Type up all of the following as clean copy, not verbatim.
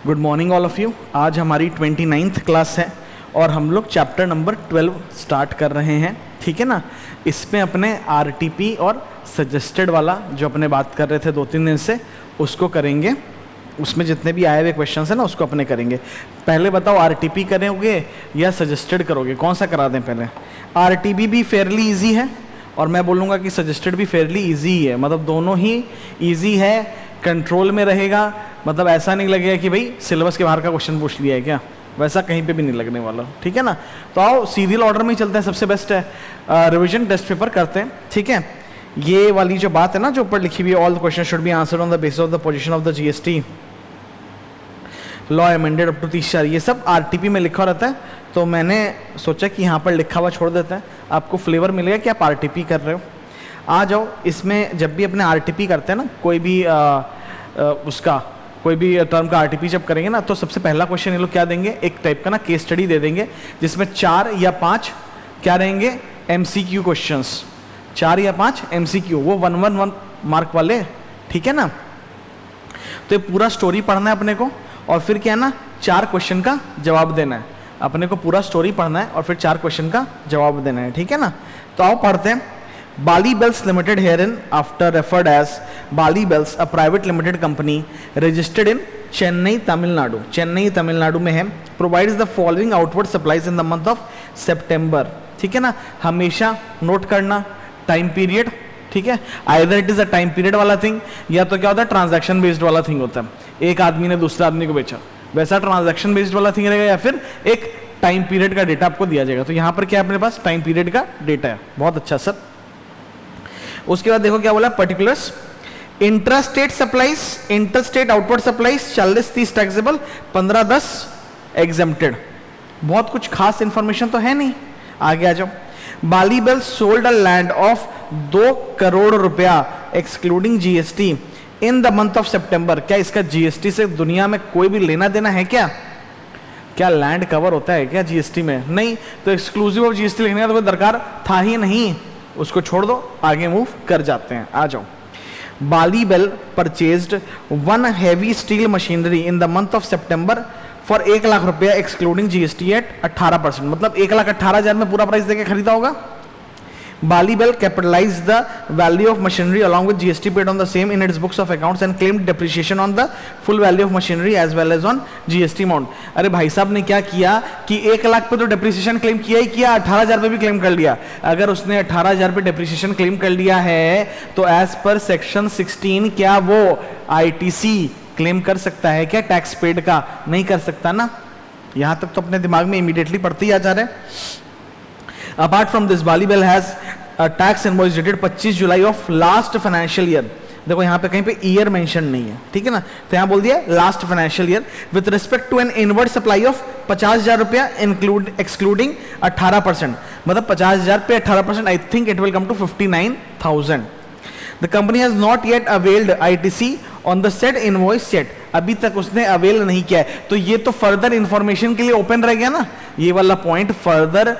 Good morning all of you. आज हमारी 29th class है और हम लोग चैप्टर नंबर 12 स्टार्ट कर रहे हैं, ठीक है ना। इसमें अपने आरटीपी और सजेस्टेड वाला जो अपने बात कर रहे थे 2-3 दिन से उसको करेंगे। उसमें जितने भी आए हुए क्वेश्चंस हैं ना उसको अपने करेंगे। पहले बताओ आरटीपी करोगे या सजेस्टेड करोगे, कौन सा करा दें पहले? आरटीपी भी फेयरली इजी है और मैं बोलूँगा कि सजेस्टेड भी फेयरली इजी ही है, मतलब दोनों ही इजी है, कंट्रोल में रहेगा। मतलब ऐसा नहीं लगेगा कि भाई सिलेबस के बाहर का क्वेश्चन पूछ लिया है क्या, वैसा कहीं पे भी नहीं लगने वाला, ठीक है ना। तो आओ सीरियल ऑर्डर में ही चलते हैं, सबसे बेस्ट है। रिवीजन टेस्ट पेपर करते हैं, ठीक है। ये वाली जो बात है ना जो ऊपर लिखी हुई है, all the question should be answered on the basis of the position of the GST law amended up to 30/4, ये सब आरटीपी में लिखा रहता है। तो मैंने सोचा कि यहाँ पर लिखा हुआ छोड़ देते हैं, आपको फ्लेवर मिलेगा कि आप आरटीपी कर रहे हो। आ जाओ, इसमें जब भी अपने आरटीपी करते हैं ना, कोई भी उसका कोई भी टर्म का आरटीपी जब करेंगे ना, तो सबसे पहला क्वेश्चन ये लोग क्या देंगे, एक टाइप का ना केस स्टडी दे देंगे जिसमें 4 या 5 क्या रहेंगे, एमसीक्यू क्वेश्चंस। 4 या 5 एमसीक्यू, वो 1 मार्क वाले, ठीक है ना। तो ये पूरा स्टोरी पढ़ना है अपने को और फिर क्या है ना 4 क्वेश्चन का जवाब देना है। अपने को पूरा स्टोरी पढ़ना है और फिर 4 क्वेश्चन का जवाब देना है, ठीक है ना। तो आओ पढ़ते हैं। Bali Bells Limited, herein after referred as Bali Bells, a private limited company registered in Chennai, Tamil Nadu. Chennai, Tamil Nadu में है। Provides the following outward supplies in the month of September. ठीक है ना, हमेशा note करना time period, ठीक है। Either it is a time period वाला थिंग या तो क्या होता है ट्रांजैक्शन बेस्ड वाला थिंग होता है। एक आदमी ने दूसरे आदमी को बेचा, वैसा ट्रांजैक्शन बेस्ड वाला थिंग रहेगा, या फिर एक टाइम पीरियड का डेटा आपको दिया जाएगा। तो यहाँ पर क्या है अपने पास टाइम पीरियड का डेटा है, बहुत अच्छा सर। उसके बाद देखो क्या बोला, particulars intrastate supplies, interstate outward supplies 40-30 taxable, 15-10 exempted. बहुत कुछ खास इंफॉर्मेशन तो है नहीं, आगे आ जाओ। Bali Bells sold a land of 2 crore रुपया excluding GST in the month of सितंबर। क्या इसका जीएसटी से दुनिया में कोई भी लेना देना है क्या? क्या लैंड कवर होता है क्या जीएसटी में? नहीं, तो एक्सक्लूसिव ऑफ जीएसटी लिखने का तो कोई दरकार था ही नहीं, उसको छोड़ दो, आगे मूव कर जाते हैं। आ जाओ। Bali Bell purchased 1 heavy steel machinery in the month of सितंबर फॉर 1 लाख रुपया एक्सक्लूडिंग जीएसटी एट 18%, मतलब 1,18,000 में पूरा प्राइस देके खरीदा होगा। Bali Bell capitalized the value of machinery along with GST paid on the same in its books of accounts and claimed depreciation on the full value of machinery as well as on GST amount। अरे भाई साहब ने क्या किया कि 1 लाख पे तो depreciation claim किया ही किया, 18,000 पे भी क्लेम कर लिया। अगर उसने 18,000 पे डेप्रिसिएशन क्लेम कर लिया है तो एज पर सेक्शन 16 क्या वो ITC क्लेम कर सकता है क्या टैक्स पेड का? नहीं कर सकता ना। यहां तक तो अपने दिमाग में इमीडिएटली पढ़ते ही आ जा रहे हैं। Apart from this, Bali Bell has a tax invoice dated 25 July of last financial year. देखो यहाँ पे कहीं पे ईयर मेंशन नहीं है, ठीक है ना, तो यहाँ बोल दिया last financial year with respect to an inward supply of 50,000 रुपया एक्सक्लूडिंग 18%, मतलब 50,000 पे 18%, I think it will come to 59,000। The company has not yet availed ITC on the said invoice yet, अभी तक उसने अवेल नहीं किया है। तो ये तो फर्दर इंफॉर्मेशन के लिए ओपन रह गया ना, ये वाला पॉइंट फर्दर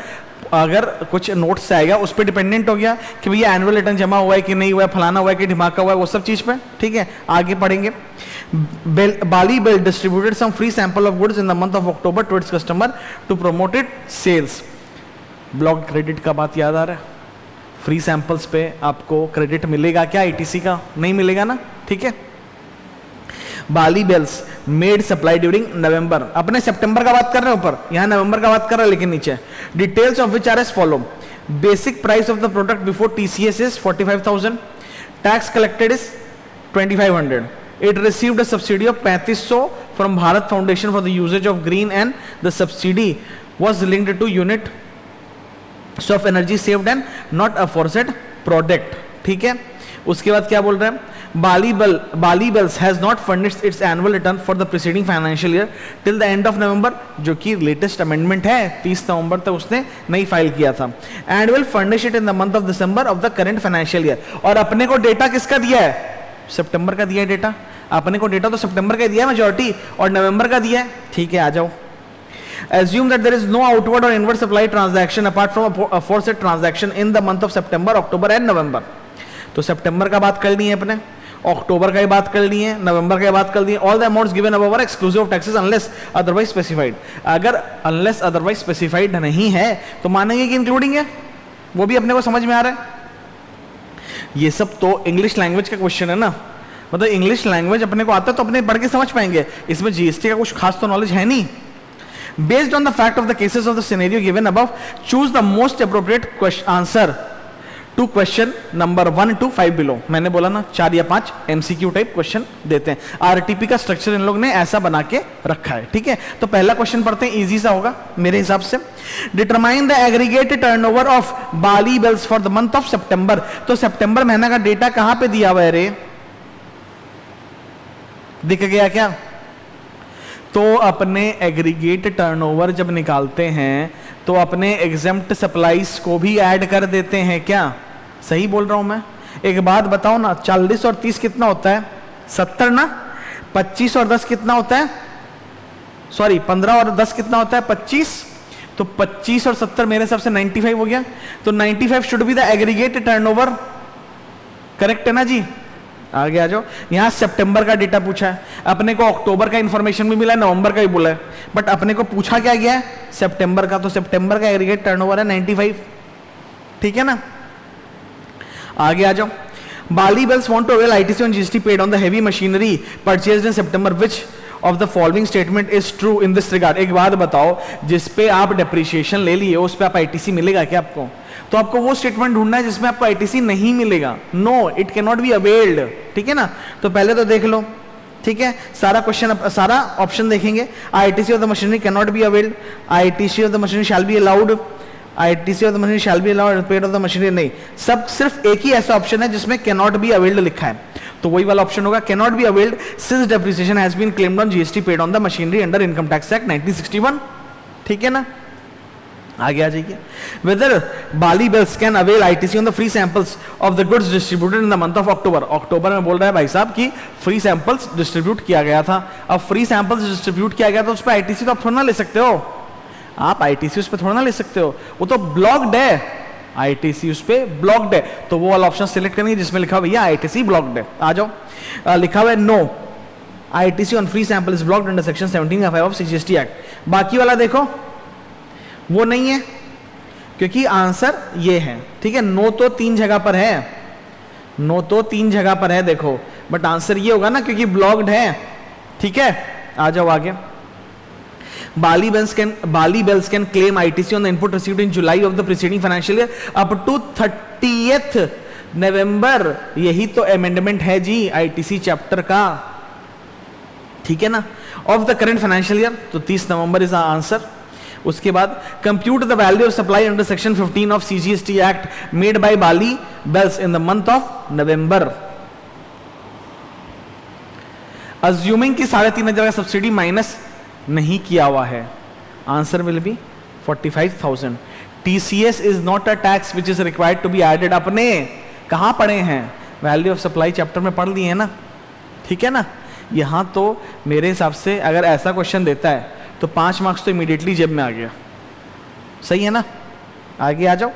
अगर कुछ नोट्स से आएगा उस पर डिपेंडेंट हो गया कि भैया एनुअल रिटर्न जमा हुआ है कि नहीं हुआ है, फलाना हुआ है कि ढिमाका हुआ है, वो सब चीज पे, ठीक है। आगे पढ़ेंगे। Bali Bell distributed some free sample of goods in the month of अक्टूबर to its customer to promote it sales. Block credit का बात याद आ रहा है? फ्री सैंपल्स पे आपको क्रेडिट मिलेगा क्या ITC का? नहीं मिलेगा ना, ठीक है। बाली बेल्स मेड सप्लाई ड्यूरिंग नवंबर, अपने सितंबर का बात कर रहे हैं ऊपर, यहाँ नवंबर का बात कर रहे हैं लेकिन नीचे details of which are as follow. Basic price of the product before TCS is 45,000, tax collected is 2,500, it received a subsidy of 3,500 from Bharat foundation for the usages of green and the subsidy was linked to unit of energy saved and not aforesaid product, ठीक है। उसके बाद क्या बोल रहे हैं, Bali Bells has not furnished its annual return for the preceding financial year till the end of November, जो कि लेटेस्ट अमेंडमेंट है 30 नवंबर तक उसने नहीं फाइल किया था, and will furnish it in the month of December of the current financial year। और अपने को डेटा किसका दिया है? सितंबर का दिया है डेटा, अपने को डेटा तो सितंबर का दिया है मेजॉरिटी, और नवंबर का दिया है, ठीक है। आ जाओ। Assume that there is no outward or inward supply transaction apart from a aforesaid transaction in the month of September, October and November। तो सितंबर का बात करनी है अपने, अक्टूबर का ही बात कर लिए, नवंबर का बात कर लिए। All the amounts given above are exclusive of taxes unless otherwise specified. अगर अनलेस अदरवाइज स्पेसिफाइड नहीं है तो मानेंगे कि इंक्लूडिंग है, वो भी अपने को समझ में आ रहा है। ये सब तो इंग्लिश लैंग्वेज का क्वेश्चन है ना, मतलब इंग्लिश लैंग्वेज अपने को आता है तो अपने पढ़ के समझ पाएंगे, इसमें जीएसटी का कुछ खास तो नॉलेज है नहीं। Based on the fact of the cases of the scenario given above, choose the most appropriate answer to question number 1 to 5 below. मैंने बोला ना 4 या 5 एमसीक्यू टाइप क्वेश्चन देते हैं। आरटीपी का स्ट्रक्चर इन लोग ने ऐसा बना के रखा है, ठीक है। तो पहला क्वेश्चन पढ़ते हैं, इजी सा होगा मेरे हिसाब से। Determine the aggregate turnover of Bali Bells for the month of सितंबर। तो सितंबर महीना का डेटा कहां पे दिया हुआ है रे, दिख गया क्या? तो अपने एग्रीगेट टर्नओवर जब निकालते हैं तो अपने एग्जेम्प्ट सप्लाईज को भी ऐड कर देते हैं क्या? सही बोल रहा हूं मैं? एक बात बताओ ना, 40 और 30 कितना होता है? 70 ना। 25 और 10 कितना होता है? सॉरी 15 और 10 कितना होता है? 25। तो 25 और 70 मेरे हिसाब से 95 हो गया। तो 95 should be the aggregate turnover, correct है ना जी? आगे आ जाओ। यहां सितंबर का डेटा पूछा है, अपने को अक्टूबर का इंफॉर्मेशन भी मिला है, नवंबर का भी बोला है, बट अपने को पूछा क्या गया है? सितंबर का। तो सितंबर का एग्रीगेट टर्नओवर है 95, ठीक है ना। आगे आ जाओ। Bali Bells want to avail ITC on GST paid on the heavy machinery purchased in सितंबर, which of the following statement is true in this regard. एक बात बताओ, जिस पे आप डेप्रिसिएशन ले लिए उस पे आप आईटीसी मिलेगा क्या आपको? तो आपको वो स्टेटमेंट ढूंढना है जिसमें आपको आईटीसी नहीं मिलेगा। No, it can not be availed, ठीक है ना। तो पहले तो देख लो, ठीक है, सारा क्वेश्चन, सारा ऑप्शन देखेंगे। ITC of the machinery can not be availed, ITC of the machinery shall be allowed, ITC of the machinery shall be allowed, paid of the machinery नहीं। सब सिर्फ एक ही ऐसा ऑप्शन है जिसमें कैन नॉट बी अवेल्ड लिखा है, तो वही वाला ऑप्शन होगा, can not be availed since depreciation has been claimed on GST paid on the machinery under income tax act 1961, ठीक है ना। आगे आ जाइए। Whether Bali Bells can avail ITC on the free samples of the goods distributed in the month of अक्टूबर। अक्टूबर में बोल रहा है भाई साहब कि फ्री सैंपल्स डिस्ट्रीब्यूट किया गया था। अब फ्री सैंपल्स डिस्ट्रीब्यूट किया गया तो उस पर आईटीसी तो आप थोड़ा ना ले सकते हो, आप आईटीसी उस पर थोड़ा ना ले सकते हो, वो तो ब्लॉक्ड है, आईटीसी उस पर ब्लॉक्ड है। तो वो वाला ऑप्शन सिलेक्ट करेंगे जिसमें लिखा हुआ भैया आईटीसी ब्लॉक्ड है। आ जाओ, लिखा हुआ है no, ITC on free sample is blocked under section 17 of GST act. बाकी वाला देखो वो नहीं है, क्योंकि आंसर ये है, ठीक है। नो तो 3 जगह पर है, नो तो 3 जगह पर है देखो, बट आंसर ये होगा ना क्योंकि ब्लॉक्ड है, ठीक है। आ जाओ आगे। Bali Bells can claim ITC on the input received in जुलाई of the preceding financial year up to 30th नवंबर। यही तो अमेंडमेंट है जी आईटीसी चैप्टर का, ठीक है ना, of the current financial year. तो 30 नवंबर इज आंसर। उसके बाद compute the value of supply under section 15 of CGST act made by Bali Bells in the month of November. Assuming कि 3,500 का सब्सिडी माइनस नहीं किया हुआ है, answer will be 45,000। TCS is not a tax which is required to be added. अपने कहां पढ़े हैं? वैल्यू ऑफ सप्लाई चैप्टर में पढ़ लिए हैं ना, ठीक है ना। यहां तो मेरे हिसाब से अगर ऐसा क्वेश्चन देता है तो 5 मार्क्स तो इमीडिएटली जेब में आ गया, सही है ना। आगे आ जाओ।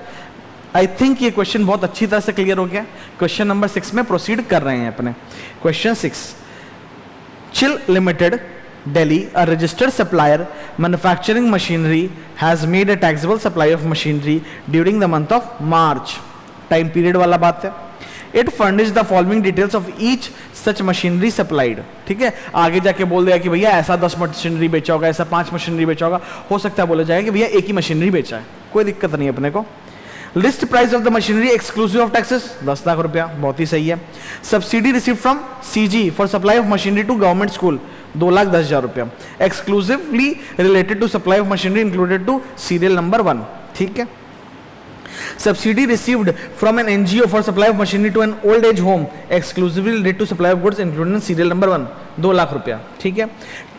आई थिंक ये क्वेश्चन बहुत अच्छी तरह से क्लियर हो गया। क्वेश्चन नंबर 6 में प्रोसीड कर रहे हैं अपने। Question 6, chill limited Delhi, a registered supplier manufacturing machinery has made a taxable supply of machinery during the month of March. Time period वाला बात है। It furnished the following details of each such machinery supplied. ठीक है, आगे जाके बोल दिया कि भैया ऐसा 10 मशीनरी बेचा होगा, ऐसा 5 मशीनरी बेचा होगा, हो सकता है बोला जाएगा कि भैया एक ही मशीनरी बेचा है, कोई दिक्कत नहीं अपने को। List price of the machinery exclusive of taxes 10 lakh रुपया, बहुत ही सही है। Subsidy receive from CG for supply of machinery to government school 2,10,000 रुपया, exclusively related to supply of machinery included to serial number 1, ठीक है। Subsidy received from an NGO for supply of machinery to an old age home exclusively related to supply of goods including serial number 1 2 lakh रुपया, ठीक है।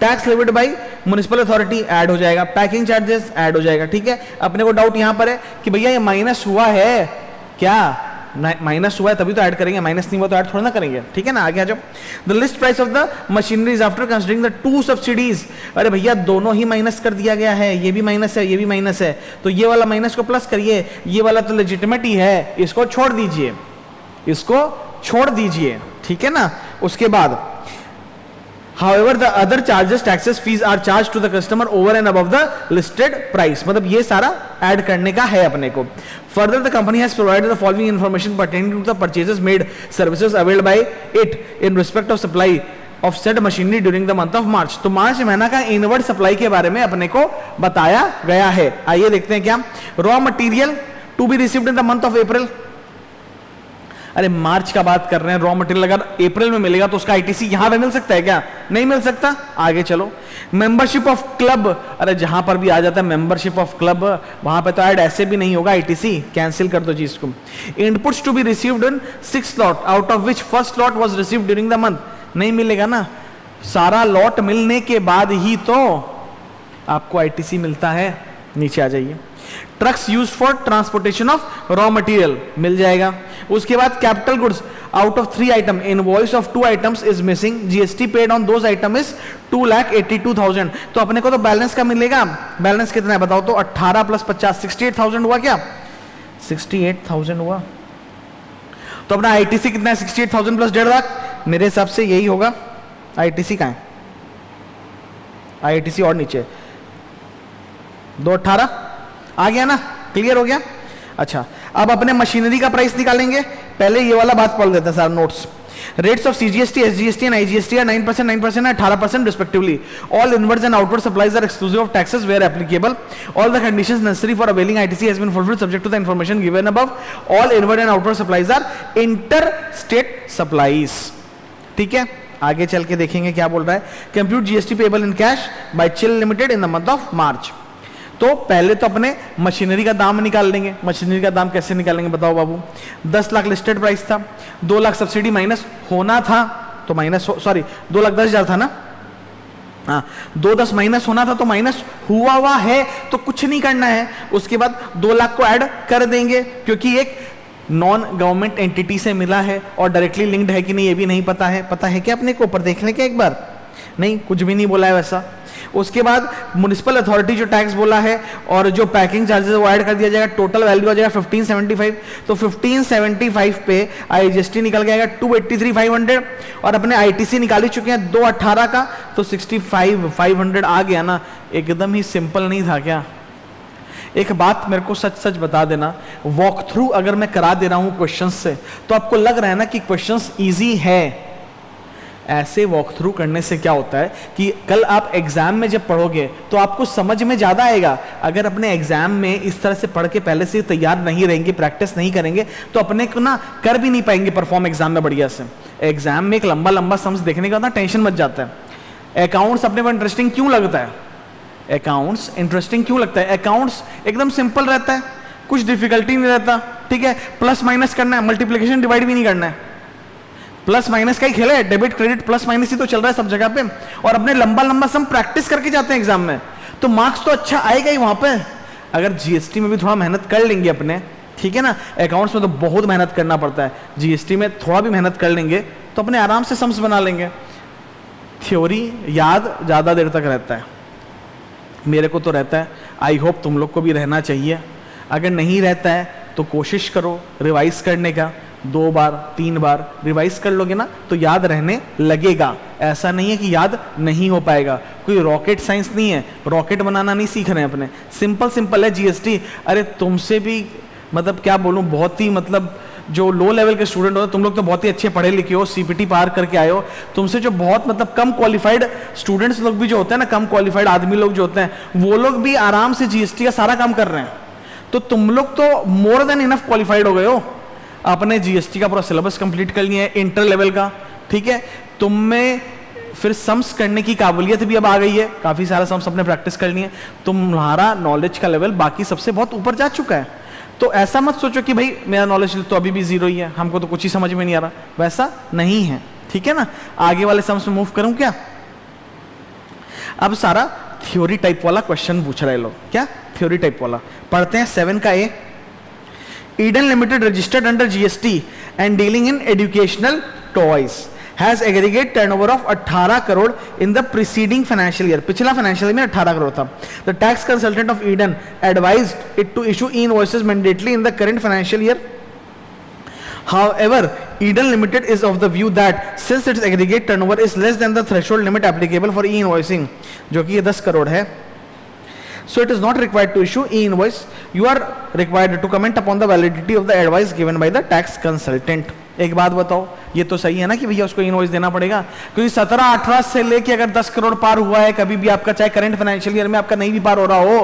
Tax levied by municipal authority add हो जाएगा, packing charges add हो जाएगा, ठीक है। अपने को डाउट यहां पर है कि भैया ये माइनस हुआ है क्या, माइनस हुआ है तभी तो ऐड करेंगे, माइनस नहीं हुआ तो ऐड थोड़ा ना करेंगे, ठीक है ना। आगे आ जाओ। The list price of the machineries after considering the 2 subsidies. अरे भैया दोनों ही माइनस कर दिया गया है, ये भी माइनस है, ये भी माइनस है, तो ये वाला माइनस को प्लस करिए, ये वाला तो लेजिटिमेट ही है, इसको छोड़ दीजिए, इसको छोड़ दीजिए, ठीक है ना। उसके बाद however the other charges taxes fees are charged to the customer over and above the listed price, मतलब ये सारा ऐड करने का है अपने को. Further the company has provided the following information pertaining to the purchases made, services availed by it in respect of supply of said machinery during the month of March. तो मार्च महीना का इनवर्ड सप्लाई के बारे में अपने को बताया गया है. आइए देखते हैं क्या. Raw material to be received in the month of April. अरे मार्च का बात कर रहे हैं, रॉ मटेरियल अगर अप्रैल में मिलेगा तो उसका आईटीसी यहां पे मिल सकता है क्या? नहीं मिल सकता. आगे चलो. मेंबरशिप ऑफ क्लब, अरे जहां पर भी आ जाता है मेंबरशिप ऑफ क्लब वहां पे तो ऐड ऐसे भी नहीं होगा, आईटीसी कैंसिल कर दो चीज को. Inputs to be received in 6 lot out of which first lot was received during the month. नहीं मिलेगा ना, सारा लॉट मिलने के बाद ही तो आपको आईटीसी मिलता है. नीचे आ जाइए. Trucks use for transportation of raw material मिल जाएगा. उसके बाद capital goods out of 3 item invoice of 2 items is missing, GST paid on those item is 2,82,000. तो अपने को तो बैलेंस का मिलेगा. बैलेंस कितना है बताओ तो? 18 प्लस 50 68,000 हुआ क्या? 68,000 हुआ. तो अपना आईटीसी कितना है? 68,000 प्लस 1.5 लाख. मेरे हिसाब से यही होगा. आईटीसी कहां है? आईटीसी और नीचे 218 आ गया ना, क्लियर हो गया. अच्छा, अब अपने मशीनरी का प्राइस निकालेंगे. पहले ये वाला बात पढ़ देते हैं sir, notes. Rates of CGST, SGST and IGST are 9%, 9% and 18% respectively. All inwards and outward supplies are exclusive of taxes where applicable. All the conditions necessary for availing ITC has been fulfilled subject to the information given above. All inward and outward supplies are interstate supplies. ठीक है, आगे चल के देखेंगे क्या बोल रहा है. Compute GST payable in cash bye chill limited in the month of March. तो पहले तो अपने मशीनरी का दाम निकाल लेंगे. मशीनरी का दाम कैसे निकालेंगे बताओ बाबू? 10 लाख लिस्टेड प्राइस था, 2 लाख सब्सिडी माइनस होना था तो माइनस, सॉरी 2,10,000 था ना, हाँ 2,10 माइनस होना था तो माइनस हुआ है, तो कुछ नहीं करना है. उसके बाद 2 लाख को ऐड कर देंगे क्योंकि एक नॉन गवर्नमेंट एंटिटी से मिला है और डायरेक्टली लिंक्ड है कि नहीं ये भी नहीं पता है. पता है क्या अपने को? ऊपर देख लें क्या एक बार? नहीं, कुछ भी नहीं बोला है वैसा. उसके बाद म्युनिसिपल अथॉरिटी जो टैक्स बोला है और जो पैकिंग चार्जेस वो ऐड कर दिया जाएगा. टोटल वैल्यू आ जाएगा 1575. तो 1575 पे आईजीएसटी निकल गया 283,500 और अपने आईटीसी निकाल ही चुके हैं 218 का, तो 65,500 आ गया ना. एकदम ही सिंपल नहीं था क्या? एक बात मेरे को सच सच बता देना, वॉक थ्रू अगर मैं करा दे रहा हूं क्वेश्चंस से तो आपको लग रहा है ना कि क्वेश्चंस इजी है. ऐसे वॉक थ्रू करने से क्या होता है कि कल आप एग्जाम में जब पढ़ोगे तो आपको समझ में ज्यादा आएगा. अगर अपने एग्जाम में इस तरह से पढ़ के पहले से तैयार नहीं रहेंगे, प्रैक्टिस नहीं करेंगे तो अपने को ना कर भी नहीं पाएंगे परफॉर्म एग्जाम में बढ़िया से. एग्जाम में एक लंबा लंबा सम्स देखने का ना टेंशन मच जाता है. अकाउंट्स अपने को इंटरेस्टिंग क्यों लगता है? अकाउंट्स इंटरेस्टिंग क्यों लगता है? अकाउंट्स एकदम सिंपल रहता है, कुछ डिफिकल्टी नहीं रहता. ठीक है, प्लस माइनस करना है, मल्टीप्लिकेशन डिवाइड भी नहीं करना है. प्लस माइनस का ही खेल है, डेबिट क्रेडिट प्लस माइनस ही तो चल रहा है सब जगह पे. और अपने लंबा लंबा सम प्रैक्टिस करके जाते हैं एग्जाम में तो मार्क्स तो अच्छा आएगा ही वहां पे. अगर जीएसटी में भी थोड़ा मेहनत कर लेंगे अपने, ठीक है ना, अकाउंट्स में तो बहुत मेहनत करना पड़ता है, जीएसटी में थोड़ा भी मेहनत कर लेंगे तो अपने आराम से सम्स बना लेंगे. थ्योरी याद ज्यादा देर तक रहता है, मेरे को तो रहता है. आई होप तुम लोग को भी रहना चाहिए. अगर नहीं रहता है तो कोशिश करो रिवाइज करने का. 2 बार 3 बार रिवाइज कर लोगे ना तो याद रहने लगेगा. ऐसा नहीं है कि याद नहीं हो पाएगा. कोई रॉकेट साइंस नहीं है, रॉकेट बनाना नहीं सीख रहे हैं अपने. सिंपल सिंपल है जीएसटी. अरे तुमसे भी मतलब क्या बोलूं, बहुत ही मतलब जो लो लेवल के स्टूडेंट होते हैं, तुम लोग तो बहुत ही अच्छे पढ़े लिखे हो, सीपीटी पार करके आए हो. तुमसे जो बहुत मतलब कम क्वालिफाइड स्टूडेंट्स लोग भी जो होते हैं ना, कम क्वालिफाइड आदमी लोग जो होते हैं, वो लोग भी आराम से जीएसटी का सारा काम कर रहे हैं. तो तुम लोग तो मोर देन इनफ क्वालिफाइड हो गए हो. आपने जीएसटी का पूरा सिलेबस कंप्लीट कर लिया है इंटर लेवल का. ठीक है, तुम में फिर सम्स करने की काबिलियत भी अब आ गई है, काफी सारा सम्स अपने प्रैक्टिस कर लिए. तुम्हारा नॉलेज का लेवल बाकी सबसे बहुत ऊपर जा चुका है. तो ऐसा मत सोचो कि भाई मेरा नॉलेज तो अभी भी जीरो ही है, हमको तो कुछ ही समझ में नहीं आ रहा. वैसा नहीं है, ठीक है ना. आगे वाले सम्स में मूव करूं क्या? अब सारा थ्योरी टाइप वाला क्वेश्चन पूछ रहे लोग. क्या थ्योरी टाइप वाला पढ़ते हैं. 7 का ए. Eden Limited registered under GST and dealing in educational toys has aggregate turnover of 18 crore in the preceding financial year. पिछला financial year में 18 करोड़ था. The tax consultant of Eden advised it to issue e-invoices mandatorily in the current financial year However, Eden Limited is of the view that since its aggregate turnover is less than the threshold limit applicable for e-invoicing, जो कि ये 10 करोड़ है, so it is not required to issue e-invoice. You are required to comment upon the validity of the advice given by the tax consultant. एक बात बताओ, ये तो सही है ना कि भैया उसको इनवॉइस देना पड़ेगा, क्योंकि 17-18 से लेके अगर 10 करोड़ पार हुआ है कभी भी आपका, चाहे करंट फाइनेंशियल ईयर में आपका नहीं भी पार हो रहा हो,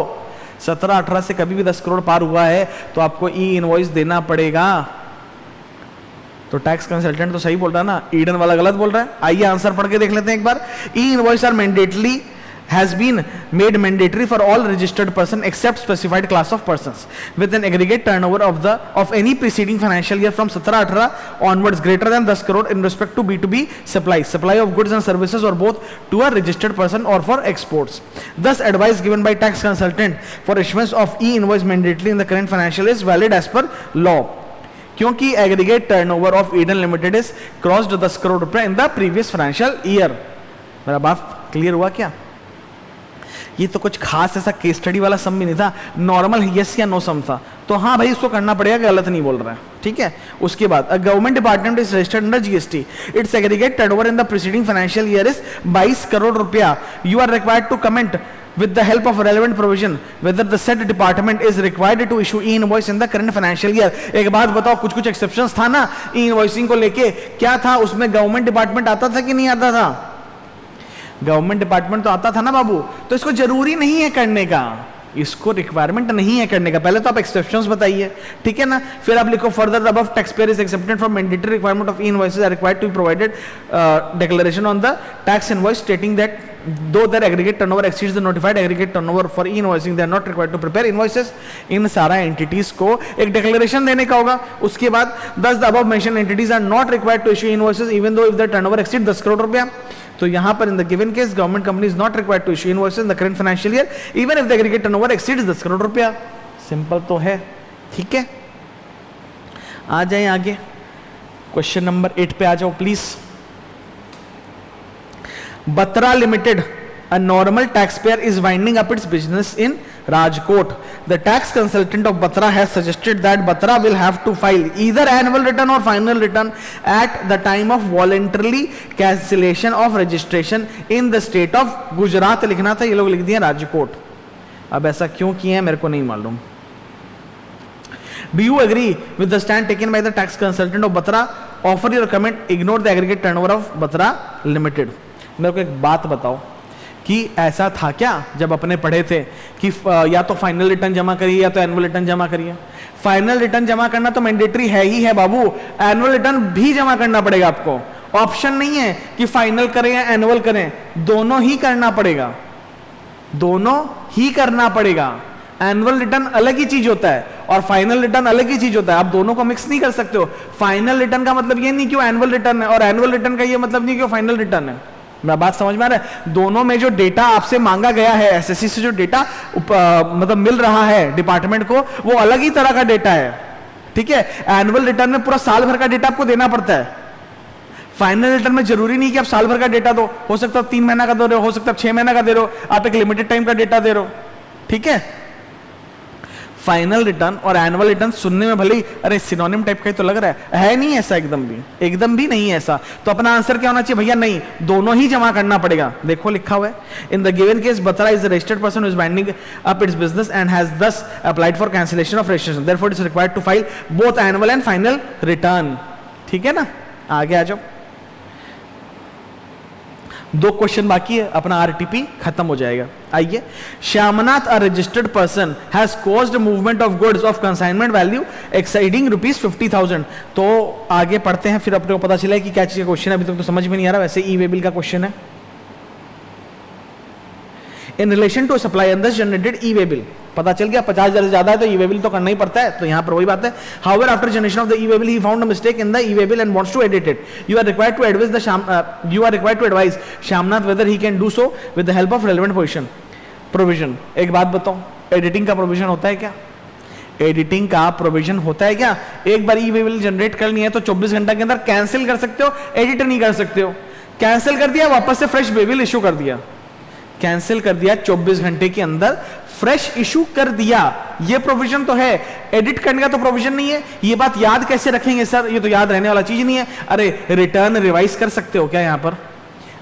17-18 से कभी भी 10 करोड़ पार हुआ है तो आपको ई इनवॉइस देना पड़ेगा। तो टैक्स कंसल्टेंट तो सही बोल रहा है ना, ईडन वाला गलत बोल रहा है। आइए आंसर पढ़ के देख लेते हैं एक बार। E invoice are mandatory has been made mandatory for all registered person except specified class of persons with an aggregate turnover of any preceding financial year from 17-18 onwards greater than 10 crore in respect to B2B supply of goods and services or both to a registered person or for exports. Thus advice given by tax consultant for issuance of e-invoice mandatory in the current financial is valid as per law, क्योंकि aggregate turnover of Eden limited is crossed 10 crore रुपए in the previous financial year. मेरा बात clear हुआ क्या? ये तो कुछ खास ऐसा केस स्टडी वाला सम भी नहीं था, नॉर्मल यस या नो सम था, तो हाँ भाई इसको करना पड़ेगा, गलत नहीं बोल रहा है, ठीक है। उसके बाद government department is registered under GST, its aggregate turnover in the preceding financial year is 22 crore रुपया। You are required to comment with the help of relevant provision whether the said department is required to issue e-invoice in the current financial year। एक बात बताओ, कुछ कुछ exceptions था ना ई-इनवॉइसिंग को लेके, क्या था उसमें? गवर्नमेंट डिपार्टमेंट आता था कि नहीं आता था? गवर्नमेंट डिपार्टमेंट तो आता था ना बाबू, तो इसको जरूरी नहीं है करने का, इसको रिक्वायरमेंट नहीं है करने का। पहले तो आप एक्सेप्शंस बताइए, ठीक है ना, फिर आप लिखो further the above tax payer is excepted from mandatory requirement of invoices are required to provided declaration on the tax invoice stating that though their aggregate turnover exceeds the notified aggregate turnover for e-invoicing they are not required to prepare invoices। इन सारा entities को एक declaration देने का होगा। उसके बाद thus the above mentioned entities are not required to issue invoices even though if their turnover exceeds 10 crore रुपया। तो यहां पर in the given case government company is not required to issue invoices in the current financial year even if the aggregate turnover exceeds 10 crore रुपया। Simple तो है, ठीक है। आ जाए आगे, क्वेश्चन नंबर 8 पे आ जाओ please. Batra Limited, a normal taxpayer, is winding up its business in Rajkot. The tax consultant of Batra has suggested that Batra will have to file either annual return or final return at the time of voluntarily cancellation of registration in the state of Gujarat। लिखना था, ये लोग लिख दिए राजकोट। अब ऐसा क्यों किए हैं मेरे को नहीं मालूम। Do you agree with the stand taken by the tax consultant of Batra? Offer your comment, ignore the aggregate turnover of Batra Limited। मेरे को एक बात बताओ कि ऐसा था क्या जब अपने पढ़े थे कि या तो फाइनल रिटर्न जमा करिए या तो एनुअल रिटर्न जमा करिए। फाइनल रिटर्न जमा करना तो मैंडेटरी है ही है बाबू, एनुअल रिटर्न भी जमा करना पड़ेगा आपको। ऑप्शन नहीं है कि फाइनल करें या एनुअल करें, दोनों ही करना पड़ेगा, दोनों ही करना पड़ेगा। एनुअल रिटर्न अलग ही चीज होता है और फाइनल रिटर्न अलग ही चीज होता है, आप दोनों को मिक्स नहीं कर सकते हो। फाइनल रिटर्न का मतलब ये नहीं कि वो एनुअल रिटर्न है और एनुअल रिटर्न का ये मतलब नहीं कि वो फाइनल रिटर्न है। मेरा बात समझ में आ रहा है? दोनों में जो डेटा आपसे मांगा गया है, एसएससी से जो डेटा मतलब मिल रहा है डिपार्टमेंट को, वो अलग ही तरह का डेटा है, ठीक है। एनुअल रिटर्न में पूरा साल भर का डेटा आपको देना पड़ता है, फाइनल रिटर्न में जरूरी नहीं कि आप साल भर का डेटा दो, हो सकता है 3 महीना का दे रहे हो, हो सकता है 6 महीना का दे रहे हो, आप एक लिमिटेड टाइम का डेटा दे रहे हो, ठीक है। फाइनल रिटर्न और एनुअल रिटर्न सुनने में भले ही अरे सिनोनिम टाइप का ही तो लग रहा है नहीं ऐसा, एकदम भी नहीं ऐसा। तो अपना आंसर क्या होना चाहिए भैया? नहीं, दोनों ही जमा करना पड़ेगा। देखो लिखा हुआ है, in the given case Batra is the registered person who is winding up its business and has thus applied for cancellation of registration, therefore it is required to file both annual and final return, ठीक है ना। आगे आ जाओ, 2 question बाकी है, अपना RTP खत्म हो जाएगा। आइए, Shyamnath a registered person has caused movement of goods of consignment value exceeding ₹50,000। तो आगे पढ़ते हैं, फिर अपने को पता चला कि क्या चीज का क्वेश्चन है, अभी तक तो समझ में नहीं आ रहा। वैसे ई वे बिल का क्वेश्चन है, in relation to supply and generated e way bill. पता चल गया 50,000 से ज्यादा है तो ई वे बिल तो करना ही पड़ता है, तो यहां पर वही बात है। However after generation of the e way bill he found a mistake in the e way bill and wants to edit it. You are required to advise Shyamnath whether he can do so with the help of relevant provision. एक बात बताओ, editing का provision होता है क्या? Editing का provision होता है क्या? एक बार ई वे बिल जनरेट करनी है तो 24 घंटे के अंदर कैंसिल कर सकते हो, एडिट नहीं कर सकते हो। कैंसिल कर दिया, वापस से फ्रेश वे बिल इश्यू कर दिया, कैंसिल कर दिया 24 घंटे के अंदर, फ्रेश इशू कर दिया, ये प्रोविजन तो है। एडिट करने का तो प्रोविजन नहीं है। ये बात याद कैसे रखेंगे सर, ये तो याद रहने वाला चीज नहीं है। अरे रिटर्न रिवाइज कर सकते हो क्या, यहां पर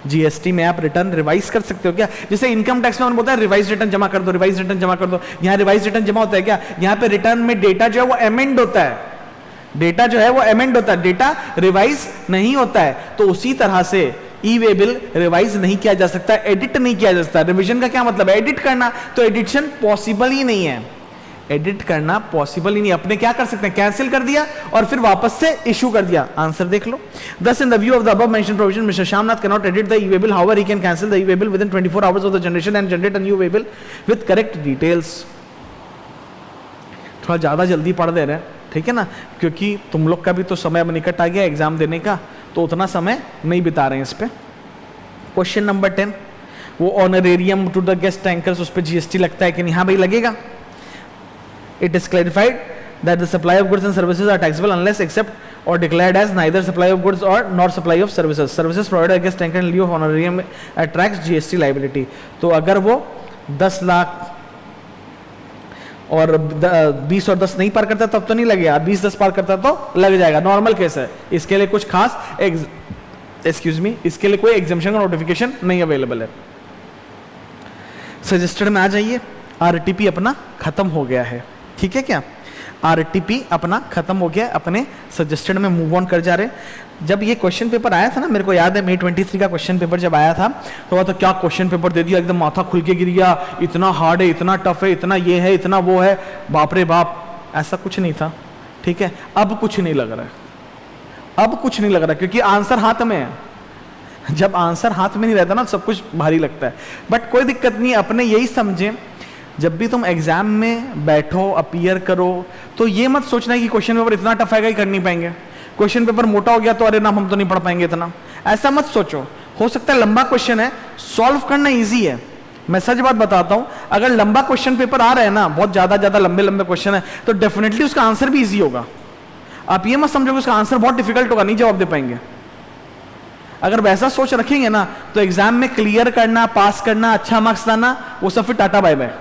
जीएसटी में आप रिटर्न रिवाइज कर सकते हो क्या? जैसे इनकम टैक्स में बोलता है रिवाइज रिटर्न जमा कर दो, रिवाइज रिटर्न जमा कर दो, यहां रिवाइज रिटर्न जमा होता है क्या? यहां पे रिटर्न में डेटा जो है वो अमेंड होता है, डेटा जो है वो अमेंड होता है, डेटा रिवाइज नहीं होता है। तो उसी तरह से ई वे बिल रिवाइज नहीं किया जा सकता, एडिट नहीं किया जा सकता। रिवीजन का क्या मतलब है? एडिट करना। तो एडिशन पॉसिबल ही नहीं है, एडिट करना पॉसिबल ही नहीं। अपने क्या कर सकते हैं? कैंसिल कर दिया और फिर वापस से इशू कर दिया। आंसर देख लो। Thus in the view of the above mentioned provision, Mr. Shamnath cannot edit the e-way bill. However, he can cancel the e-way bill within 24 hours of the generation and generate a new e-way bill with correct details. थोड़ा ज्यादा जल्दी पढ़ दे रहे हैं, ठीक है ना, क्योंकि तुम लोग का भी तो समय अब निकट आ गया एग्जाम देने का, तो उतना समय नहीं बिता रहे हैं इस पे। क्वेश्चन नंबर 10, वो honorarium to the guest tankers, उस पर जीएसटी लगता है कि नहीं? हाँ भाई लगेगा। It is clarified that the supply of goods and services are taxable unless except or declared as neither supply of goods or nor supply of services. Services provided against tanker in lieu of honorarium attracts GST liability. तो अगर वो 10 लाख और 20 और 10 नहीं पार करता तब तो नहीं लगेगा, 20-10 पार करता तो लग जाएगा, नॉर्मल केस है। इसके लिए कुछ खास इसके लिए कोई एग्जम्पशन का नोटिफिकेशन नहीं अवेलेबल है। सजेस्टेड में आ जाइए। आरटीपी अपना खत्म हो गया है, ठीक है क्या? आरटीपी अपना खत्म हो गया, अपने सजेस्टेड में मूव ऑन कर जा रहे। जब ये क्वेश्चन पेपर आया था ना, मेरे को याद है May 23 का क्वेश्चन पेपर जब आया था, तो क्या क्वेश्चन पेपर दे दिया, एकदम माथा खुल के गिर गया, इतना हार्ड है, इतना टफ है, इतना ये है, इतना वो है, बाप रे बाप। ऐसा कुछ नहीं था, ठीक है? अब कुछ नहीं लग रहा है, अब कुछ नहीं लग रहा, क्योंकि आंसर हाथ में है। जब आंसर हाथ में नहीं रहता ना, सब कुछ भारी लगता है। बट कोई दिक्कत नहीं, अपने यही समझे, जब भी तुम एग्जाम में बैठो, अपीयर करो, तो ये मत सोचना कि क्वेश्चन पेपर इतना टफ आएगा ही कर नहीं पाएंगे, क्वेश्चन पेपर मोटा हो गया तो अरे ना हम तो नहीं पढ़ पाएंगे इतना। ऐसा मत सोचो। हो सकता है लंबा क्वेश्चन है, सॉल्व करना इजी है। मैं सच बात बताता हूं, अगर लंबा क्वेश्चन पेपर आ रहा है ना, बहुत ज्यादा लंबे लंबे क्वेश्चन है, तो डेफिनेटली उसका आंसर भी ईजी होगा। आप ये मत समझो कि उसका आंसर बहुत डिफिकल्ट होगा, नहीं जवाब दे पाएंगे। अगर वैसा सोच रखेंगे ना, तो एग्जाम में क्लियर करना, पास करना, अच्छा मार्क्स लाना, वो सब फिर टाटा बाय बाय।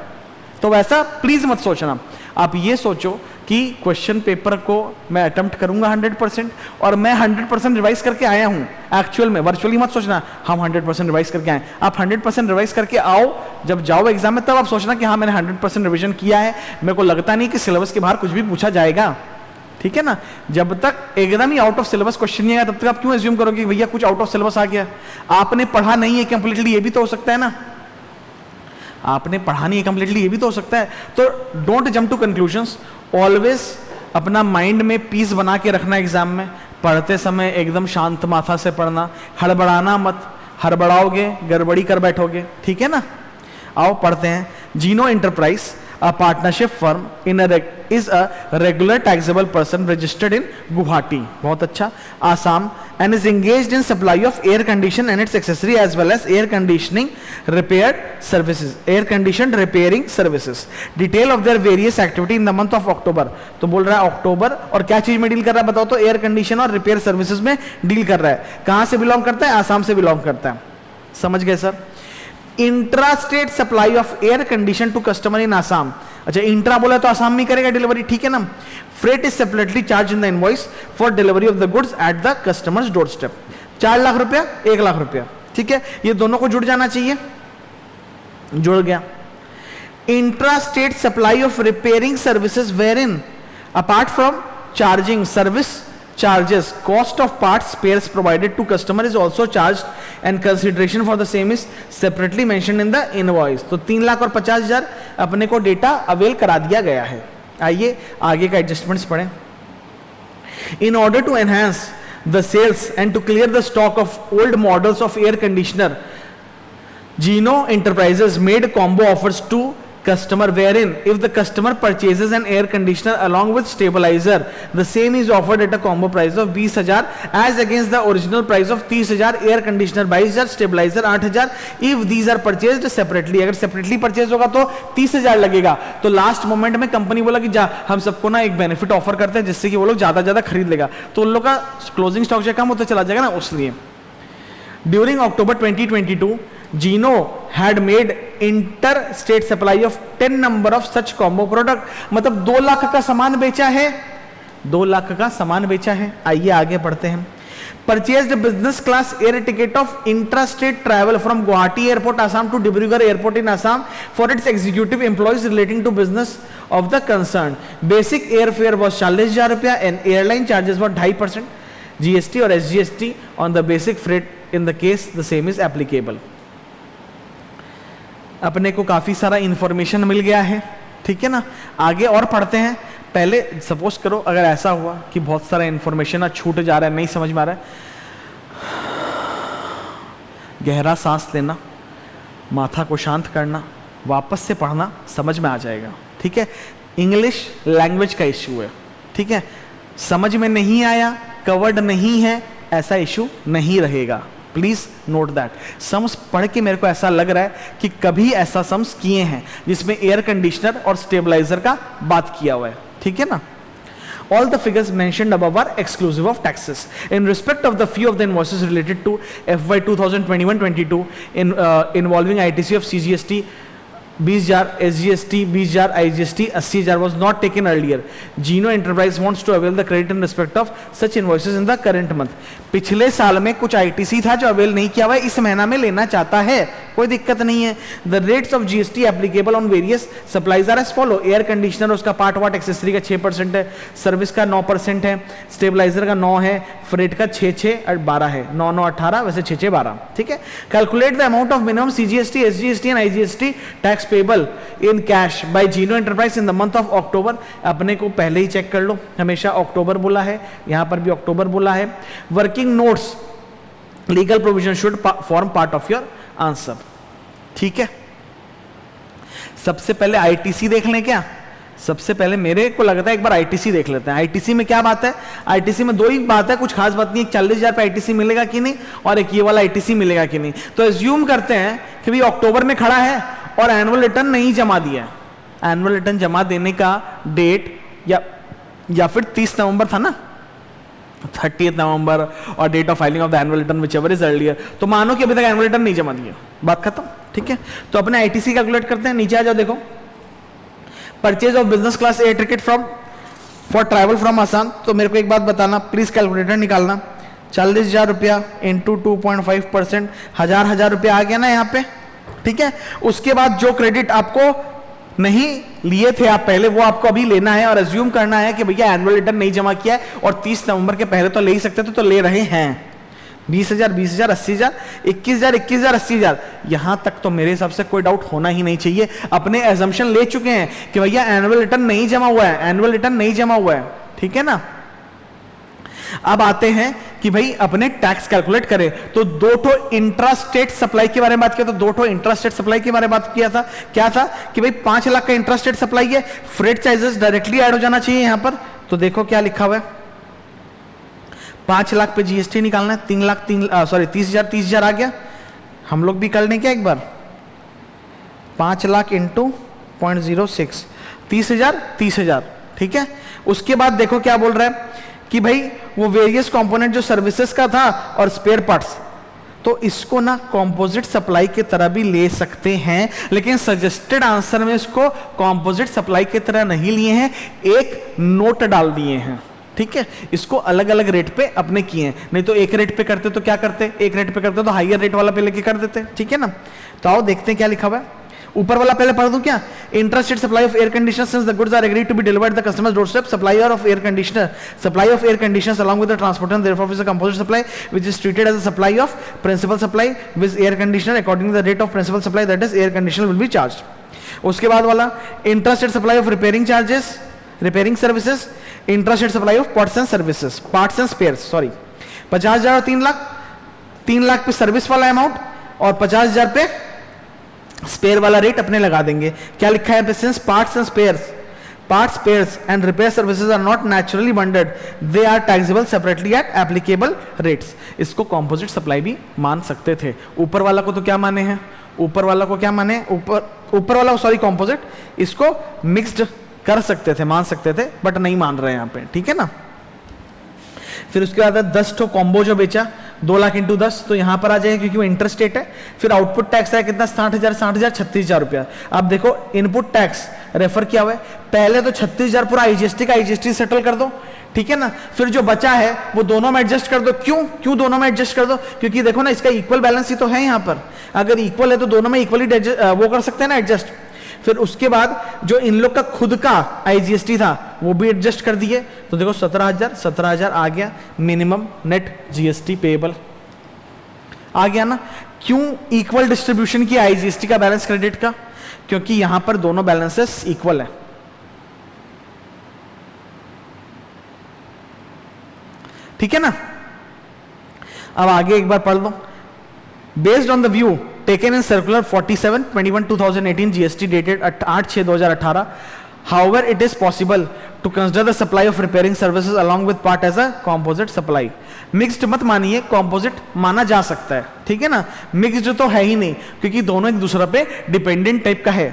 तो वैसा प्लीज मत सोचना। आप ये सोचो कि क्वेश्चन पेपर को मैं अटेम्प्ट करूंगा 100%, और मैं 100% रिवाइज करके आया हूं एक्चुअल में। वर्चुअली मत सोचना हम 100% रिवाइज करके आए। आप 100% रिवाइज करके आओ, जब जाओ एग्जाम में तब आप सोचना कि हाँ मैंने 100% रिविजन किया है, मेरे को लगता नहीं कि सिलेबस के बाहर कुछ भी पूछा जाएगा, ठीक है ना? जब तक एकदम ही आउट ऑफ सिलेबस क्वेश्चन नहीं आया, तब तक आप क्यों एज्यूम करोगे कि भैया कुछ आउट ऑफ सिलेबस आ गया? आपने पढ़ा नहीं है कंप्लीटली, ये भी तो हो सकता है ना। आपने पढ़ा नहीं है कंप्लीटली, ये भी तो हो सकता है। तो don't jump to conclusions, always अपना माइंड में पीस बना के रखना। एग्जाम में पढ़ते समय एकदम शांत माथा से पढ़ना, हड़बड़ाना मत, हड़बड़ाओगे गड़बड़ी कर बैठोगे, ठीक है ना? आओ पढ़ते हैं। जीनो enterprise, a partnership firm is a regular taxable person registered in Guwahati, बहुत अच्छा, Assam, and is engaged in supply of air condition and its accessory as well as air conditioning repaired services, air conditioned repairing services. Detail of their various activity in the month of October. तो बोल रहा है अक्टूबर, और क्या चीज में deal कर रहा है बताओ तो? एयर कंडीशन और रिपेयर सर्विसेज में डील कर रहा है। कहां से बिलोंग करता है? आसाम से बिलोंग करता है। समझ गए sir? Intra state supply of air condition to customer in Assam. अच्छा, इंट्रा बोला तो आसाम में करेगा डिलीवरी, ठीक है ना? Freight is separately charge in the invoice for delivery of the goods at the customers door step. 4 lakh रुपया, 1 लाख रुपया, ठीक है? ये दोनों को जुड़ जाना चाहिए, जुड़ गया। Intra state supply of repairing services wherein apart from charging service charges, cost of parts spares provided to customer is also charged and consideration for the same is separately mentioned in the invoice. तो 3,50,000 अपने को data avail करा दिया गया है। आइए आगे का एडजस्टमेंट्स पढ़ें। In order to enhance the sales and to clear the stock of old models of air conditioner, Gino Enterprises made combo offers to customer wherein if the customer purchases an air conditioner along with stabilizer, the same is offered at a combo price of 20,000 as against the original price of 30,000, air conditioner 22,000, stabilizer 8,000 if these are purchased separately. अगर separately purchase होगा तो 30,000 लगेगा। तो last moment में company बोला कि जा हम सबको ना एक बेनिफिट ऑफर करते हैं जिससे कि वो लोग ज्यादा खरीद लेगा, तो उन लोग का क्लोजिंग स्टॉक जो कम होता चला जाएगा ना, उसलिए। During October 2022, Zeno had made inter state supply of 10 number of such combo product, मतलब 2 लाख का सामान बेचा है, 2 लाख का सामान बेचा है। आइए आगे बढ़ते हैं। Purchased business class air ticket of intra state travel from Guwahati airport Assam to Dibrugarh airport in Assam for its executive employees relating to business of the concern. Basic air fare was 40,000 रुपया and airline charges was 2.5% GST और SGST on the basic freight, in the case the same is applicable. अपने को काफी सारा information मिल गया है, ठीक है ना। आगे और पढ़ते हैं। पहले सपोज करो अगर ऐसा हुआ कि बहुत सारा इंफॉर्मेशन छूट जा रहा है, नहीं समझ में आ रहा है, गहरा सांस लेना, माथा को शांत करना, वापस से पढ़ना, समझ में आ जाएगा, ठीक है। इंग्लिश लैंग्वेज का इश्यू है, ठीक है। समझ में नहीं आया, कवर्ड नहीं है, ऐसा इश्यू नहीं रहेगा, प्लीज नोट दैट। सम्स पढ़ के मेरे को ऐसा लग रहा है कि कभी ऐसा सम्स किए हैं जिसमें एयर कंडीशनर और स्टेबलाइजर का बात किया हुआ है, ठीक है ना। All the figures mentioned above are exclusive of taxes. In respect of the few of the invoices related to FY 2021-22 involving ITC of CGST 20,000, SGST 20,000, IGST 80,000 was not taken earlier. Gino Enterprise wants to avail the credit in respect of such invoices in the current month. पिछले साल में कुछ ITC था जो avail नहीं किया हुआ है, इस महीना में लेना चाहता है, कोई दिक्कत नहीं है। The rates of GST applicable on various supplies are as follow. Air conditioner उसका पार्ट वाट एक्सेसरी का 6% है, सर्विस का 9% है, स्टेबलाइजर का 9 है, फ्रेट का 6 और 12 है, 9 18, वैसे 6 12, ठीक है। Calculate the amount of minimum CGST, SGST and IGST tax payable in cash by Zeno enterprise in the month of October. अपने को पहले ही चेक कर लो, हमेशा अक्टूबर बोला है, यहां पर भी अक्टूबर बोला है। Working notes legal provision should form part of your answer, ठीक है। सबसे पहले ITC देख लें क्या? सबसे पहले मेरे को लगता है एक बार ITC देख लेते हैं। ITC में क्या बात है? ITC में 2 ही बात है, कुछ खास बात नहीं। 40,000 पे ITC मिलेगा कि नहीं, और एक ये वाला ITC मिलेगा कि नहीं। तो एज्यूम करते हैं कि भाई अक्टूबर में खड़ा है और एनुअल रिटर्न नहीं जमा दिया। एनुअल रिटर्न जमा देने का डेट या फिर 30 नवंबर था ना, 30 नवंबर, और date of filing of the annual return whichever is earlier. तो मानो कि अभी तक एनुअल रिटर्न नहीं जमा दिया, बात खत्म, ठीक है। तो अपने ITC कैलकुलेट करते हैं। नीचे आ जाओ, देखो purchase of business class air ticket for travel from Assam. तो मेरे को एक बात बताना, प्लीज कैलकुलेटर निकालना। 40,000 रुपया इंटू 2.5%, 1,000 रुपया आ गया ना यहाँ पे, ठीक है। उसके बाद जो क्रेडिट आपको नहीं लिए थे आप पहले, वो आपको अभी लेना है और अज्यूम करना है कि भैया एनुअल रिटर्न नहीं जमा किया है और 30 नवंबर के पहले तो ले ही सकते थे, तो ले रहे हैं। 20,000, 20,000, 80,000, 21,000, 21,000, 80,000, यहां तक तो मेरे हिसाब से कोई डाउट होना ही नहीं चाहिए। अपने एजम्पशन ले चुके हैं कि भैया एनुअल रिटर्न नहीं जमा हुआ है, एनुअल रिटर्न नहीं जमा हुआ है, ठीक है ना। अब आते हैं कि भाई अपने टैक्स कैलकुलेट करें। तो 2 इंट्रा स्टेट सप्लाई के बारे में बात किया, तो 2 इंट्रा स्टेट सप्लाई के बारे में बात किया था। क्या था कि भाई 5 लाख का इंट्रा स्टेट सप्लाई है, फ्रेट चार्जेस डायरेक्टली ऐड हो जाना चाहिए यहां पर। तो देखो क्या लिखा हुआ है, 5 लाख पे GST निकालना है, 30,000 आ गया। हम लोग भी कर लें क्या एक बार, 5 लाख इंटू 0.06, 30,000, ठीक है। उसके बाद देखो क्या बोल रहा है कि भाई वो वेरियस कंपोनेंट जो सर्विसेज का था और स्पेयर पार्ट्स, तो इसको ना कंपोजिट सप्लाई की तरह भी ले सकते हैं, लेकिन सजेस्टेड आंसर में इसको कंपोजिट सप्लाई की तरह नहीं लिए हैं, एक नोट डाल दिए हैं, ठीक है। इसको अलग अलग रेट पे अपने किए हैं, नहीं तो एक रेट पे करते तो क्या करते, एक रेट पे करते तो हाईयर रेट वाला पे लेके कर देते, ठीक है ना। तो आओ देखते हैं क्या लिखा हुआ है। ऊपर वाला पहले पढ़ दूं क्या? Interested supply of air conditioner since the goods are agreed to be delivered the customers doorstep, supplier of air conditioner, supply of air conditioners along with the transporter and therefore is a composite supply which is treated as a supply of principal supply with air conditioner according to the rate of principal supply, that is air conditioner will be charged. उसके बाद वाला interested supply of repairing charges, repairing services, interested supply of parts and services, parts and spheres, sorry 50,000 और 3 लाख पे service वाला amount और 50,000 पे spare वाला rate अपने लगा देंगे। क्या लिखा है? Since parts and spares and repair services are not naturally bundled, they are taxable separately at applicable rates. इसको कंपोजिट सप्लाई भी मान सकते थे। ऊपर वाला को तो क्या माने हैं, ऊपर वाला को क्या माने, ऊपर वाला सॉरी कंपोजिट, इसको मिक्स्ड कर सकते थे, मान सकते थे, बट नहीं मान रहे हैं यहाँ पे, ठीक है ना। फिर उसके बाद 10 ठो कॉम्बो जो बेचा, 2 लाख इंटू 10 तो यहाँ पर आ जाएगा क्योंकि वो इंटरस्टेट है। फिर आउटपुट टैक्स है कितना 60,000 36,000 रुपया। अब देखो इनपुट टैक्स रेफर किया हुआ है, पहले तो 36,000 पूरा आईजीएसटी का आईजीएसटी सेटल कर दो, ठीक है ना। फिर जो बचा है वो दोनों में एडजस्ट कर दो। क्यों दोनों में एडजस्ट कर दो? क्योंकि देखो ना इसका इक्वल बैलेंस ही तो है यहाँ पर, अगर इक्वल है तो दोनों में इक्वली वो कर सकते हैं ना एडजस्ट। फिर उसके बाद जो इन लोग का खुद का आईजीएसटी था वो भी एडजस्ट कर दिए, तो देखो 17,000 आ गया मिनिमम नेट जीएसटी पेएबल आ गया ना। क्यों इक्वल डिस्ट्रीब्यूशन की आईजीएसटी का बैलेंस क्रेडिट का? क्योंकि यहां पर दोनों बैलेंसेस इक्वल है, ठीक है ना। अब आगे एक बार पढ़ लो। Based on the view taken in circular 47/21/2018 GST dated 8/6/2018, however it is possible to consider the supply of repairing services along with part as a composite supply। Mixed मत मानिए, कॉम्पोजिट माना जा सकता है, ठीक है ना। मिक्स्ड तो है ही नहीं क्योंकि दोनों एक दूसरे पे डिपेंडेंट टाइप का है।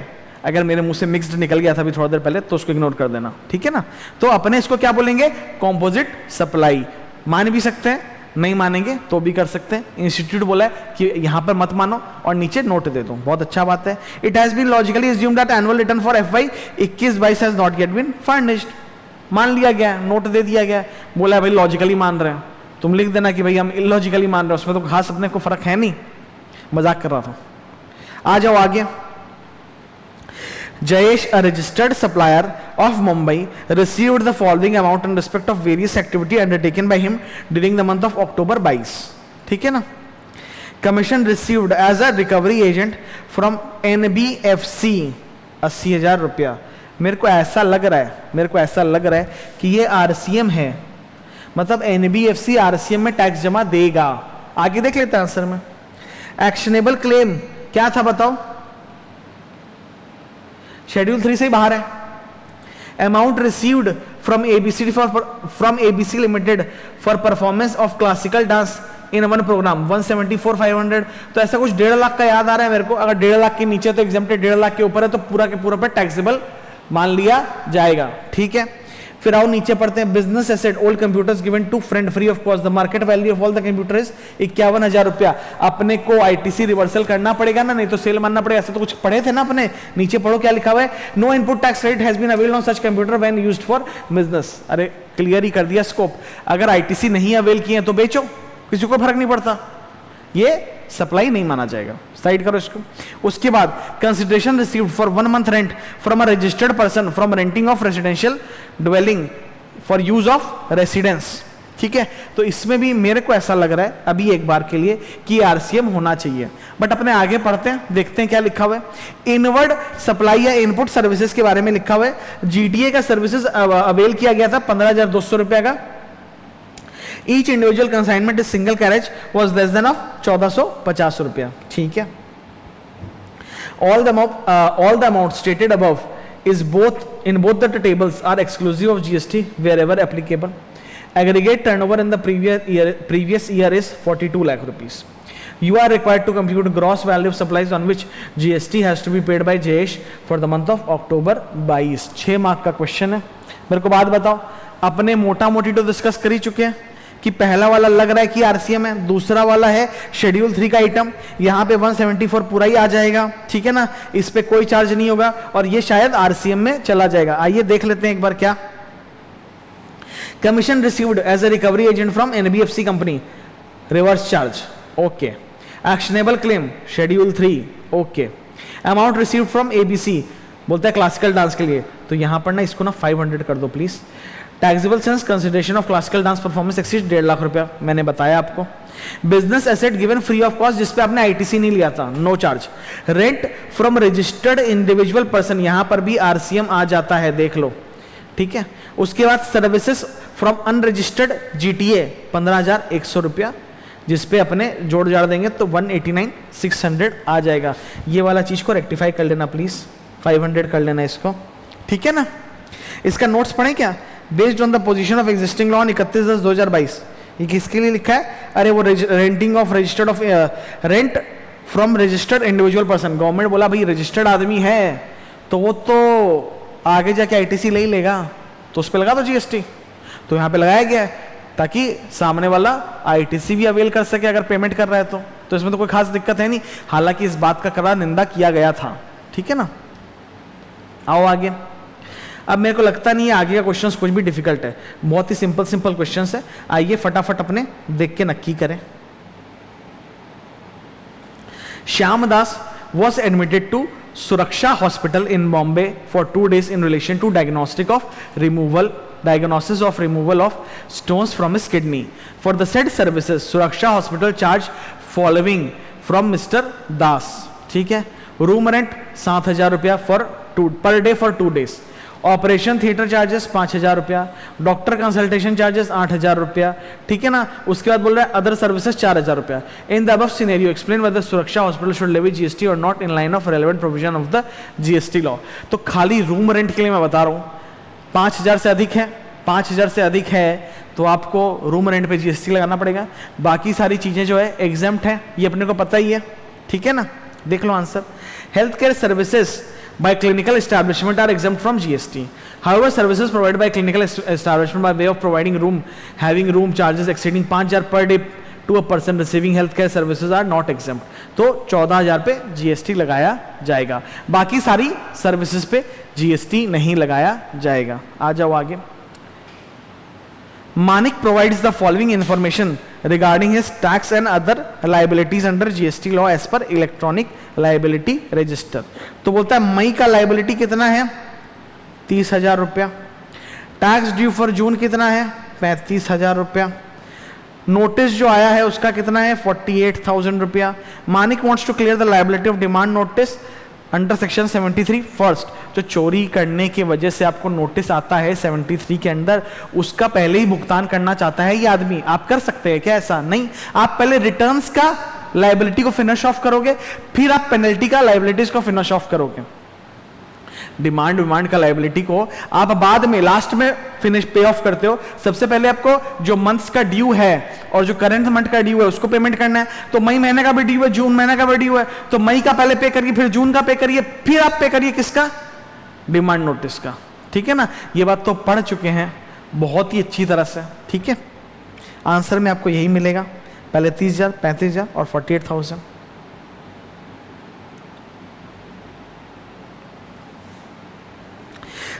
अगर मेरे मुंह से मिक्स्ड निकल गया था अभी थोड़ा देर पहले तो उसको इग्नोर कर देना, ठीक है ना। तो अपने इसको क्या बोलेंगे? Composite supply. मान भी सकते हैं, नहीं मानेंगे तो भी कर सकते हैं। इंस्टीट्यूट बोला है कि यहां पर मत मानो और नीचे नोट दे दो, बहुत अच्छा बात है। It has been logically assumed that annual return for FY 21-22 has not yet been furnished. मान लिया गया, नोट दे दिया गया, बोला भाई लॉजिकली मान रहे हैं, तुम लिख देना कि भाई हम इलॉजिकली मान रहे हैं, उसमें तो खास अपने को फर्क है नहीं, मजाक कर रहा था। आ जाओ आगे। Jayesh, a registered supplier of Mumbai, received the following amount in respect of various activity undertaken by him during the month of October 22, ठीक है ना। Commission received as a recovery agent from NBFC 80,000 रुपया। मेरे को ऐसा लग रहा है कि ये RCM है, मतलब NBFC RCM में टैक्स जमा देगा। आगे देख लेते हैं आंसर में। एक्शनेबल क्लेम क्या था बताओ? शेड्यूल 3 से ही बाहर है। Amount received from ABC limited for performance of classical dance in one program 174,500। तो ऐसा कुछ 1.5 लाख का याद आ रहा है मेरे को। अगर 1.5 लाख के नीचे तो एग्जेम्प्टेड, 1.5 लाख के ऊपर है तो पूरा के पूरा पे टैक्सेबल मान लिया जाएगा, ठीक है। फिर आओ नीचे पढ़ते हैं। Business asset old computers given to friend free of cost, the market value of all the computer is 51,000 रुपया। अपने को आईटीसी रिवर्सल करना पड़ेगा ना, नहीं तो सेल मानना पड़ेगा। ऐसा तो कुछ पढ़े थे ना अपने। नीचे पढ़ो क्या लिखा हुआ है। No input tax credit has been availed on such computer when used for business. अरे क्लियर ही कर दिया स्कोप। अगर आईटीसी नहीं अवेल किए तो बेचो, किसी को फर्क नहीं पड़ता, ये सप्लाई नहीं माना जाएगा। साइड करो इसको। उसके बाद consideration received for 1 month rent from a registered person from renting of residential dwelling for use of residence, ठीक है। तो इसमें भी मेरे को ऐसा लग रहा है अभी एक बार के लिए कि आरसीएम होना चाहिए, बट अपने आगे पढ़ते हैं, देखते हैं क्या लिखा हुआ है। इनवर्ड सप्लाई या इनपुट सर्विसेज के बारे में लिखा हुआ है। जीटीए का सर्विसेज अवेल किया गया था 15,200 रुपए का। Each individual consignment is single carriage was less than of 1450 रुपया, ठीक है। All the amounts stated above is in both the tables are exclusive of GST wherever applicable. Aggregate turnover in the previous year is 42 lakh rupees. You are required to compute gross value of supplies on which GST has to be paid by Jayesh for the month of October 22। 6 mark का question है। मेरे को बात बताओ, अपने मोटा मोटी तो डिस्कस कर ही चुके हैं कि पहला वाला लग रहा है कि आरसीएम है, दूसरा वाला है शेड्यूल 3 का आइटम, यहाँ पे 174 पूरा ही आ जाएगा, ठीक है ना, इस पे कोई चार्ज नहीं होगा और ये शायद आरसीएम में चला जाएगा। आइए देख लेते हैं एक बार क्या। Commission received as a recovery agent from NBFC company, reverse charge, okay. Actionable claim schedule 3, okay. Amount received from ABC, बोलता है क्लासिकल डांस के लिए, तो यहां पर ना इसको ना 500 कर दो please. Taxable since consideration of classical dance performance exceed 1.5 lakh रुपया, मैंने बताया आपको। Business asset given free of cost, जिसपे आपने आईटीसी नहीं लिया था, no charge. Rent from registered individual person, यहां पर भी आरसीएम आ जाता है, देख लो, ठीक है। उसके बाद सर्विसेज फ्रॉम अनरजिस्टर्ड जीटीए 15,100 रुपया, जिसपे अपने जोड़ जाड़ देंगे तो 189,600 आ जाएगा। ये वाला चीज को रेक्टिफाई कर लेना प्लीज, 500 कर लेना इसको, ठीक है ना। इसका नोट्स पढ़ें क्या। Based on the position of existing law 31/10/2022, ये किसके लिए लिखा है? अरे वो renting of registered of rent from registered individual person. Government बोला भाई रजिस्टर्ड आदमी है तो वो तो आगे जाके आईटीसी ले ही लेगा, तो उस पर लगा दो जीएसटी, तो यहाँ पे लगाया गया है। ताकि सामने वाला आईटीसी भी अवेल कर सके अगर पेमेंट कर रहा है तो इसमें तो कोई खास दिक्कत है नहीं, हालांकि इस बात का कड़ा निंदा किया गया था। ठीक है ना, आओ आगे। अब मेरे को लगता नहीं है आगे का क्वेश्चंस कुछ भी डिफिकल्ट है, बहुत ही सिंपल क्वेश्चंस है। आइए फटाफट अपने देख के नक्की करें। Shyamdas was admitted to Suraksha Hospital in Bombay for 2 days in relation to diagnosis of removal of stones from his kidney. For the said services, Suraksha Hospital charged following from Mr. Das. ठीक है, room rent 7,000 रुपया per day for 2 days, operation theatre charges 5,000 रुपया, doctor consultation charges 8,000 रुपया। ठीक है ना, उसके बाद बोल रहा है अदर सर्विसेज 4,000 रुपया। In the above scenario explain whether Suraksha hospital should levy GST और not in line of relevant provision of the GST law. तो खाली रूम रेंट के लिए मैं बता रहा हूँ 5,000 से अधिक है, 5,000 से अधिक है तो आपको रूम रेंट पे जीएसटी लगाना पड़ेगा। बाकी सारी चीजें जो है एग्जेम्प्ट है, ये अपने को पता ही है। ठीक है ना, देख लो answer. Health care services by clinical establishment are exempt from GST. However, services provided by clinical establishment by way of providing having room charges exceeding 5,000 per day to a person receiving healthcare services are not exempt. तो 14,000 पे GST लगाया जाएगा, बाकी सारी services पे GST नहीं लगाया जाएगा। आ जाओ आगे। Manik provides the following information regarding his tax and other liabilities under GST law as per electronic liability register. तो बोलता है मई का लाइबिलिटी कितना है 30,000 रुपया, टैक्स ड्यू फॉर जून कितना है 35,000 रुपया, नोटिस जो आया है उसका कितना है 48,000 रुपया। Manik wants to clear the liability of demand notice under section 73 first. जो चोरी करने की वजह से आपको नोटिस आता है 73 के अंदर, उसका पहले ही भुगतान करना चाहता है ये आदमी, आप कर सकते हैं क्या? ऐसा नहीं, आप पहले रिटर्न्स का लाइबिलिटी को फिनिश ऑफ करोगे, फिर आप पेनल्टी का लाइबिलिटीज को फिनिश ऑफ करोगे। डिमांड का लाइबिलिटी को आप बाद में लास्ट में फिनिश पे ऑफ करते हो। सबसे पहले आपको जो मंथ्स का ड्यू है और जो करंट मंथ का ड्यू है उसको पेमेंट करना है। तो मई महीने का भी ड्यू है, जून महीने का भी ड्यू है, तो मई का पहले पे करिए, फिर जून का पे करिए, फिर आप पे करिए किसका? डिमांड नोटिस का। ठीक है ना, ये बात तो पढ़ चुके हैं बहुत ही अच्छी तरह से। ठीक है, आंसर में आपको यही मिलेगा, पहले 30,000, 35,000 और 48,000।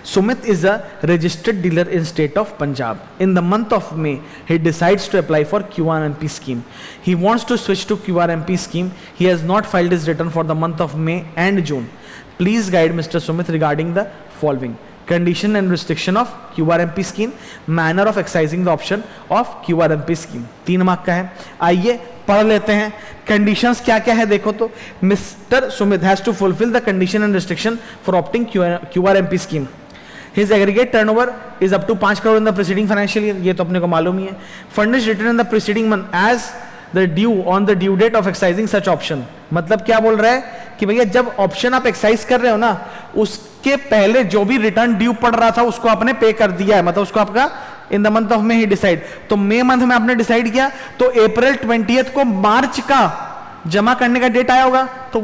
Sumit is a registered dealer in state of Punjab. In the month of May, he decides to apply for QRMP scheme. He wants to switch to QRMP scheme. He has not filed his return for the month of May and June. Please guide Mr. Sumit regarding the following: condition and restriction of QRMP scheme, manner of exercising the option of QRMP scheme. 3 mark का है। आइए पढ़ लेते हैं। Conditions क्या क्या है देखो तो, mister Sumit has to fulfil the condition and restriction for opting QRMP scheme. His aggregate turnover is up to 5 crore in the preceding financial year, ये तो अपने को मालूम ही है। Furnished return in the preceding month as the due on the due date of exercising such option। मतलब क्या बोल रहा है कि भैया जब ऑप्शन आप एक्सरसाइज कर रहे हो ना, उसके पहले जो भी रिटर्न ड्यू पड़ रहा था उसको आपने पे कर दिया है, मतलब उसको आपका इन the month of May he decide. तो मई मंथ में आपने डिसाइड किया तो अप्रैल 20 को मार्च का जमा करने का डेट आया होगा तो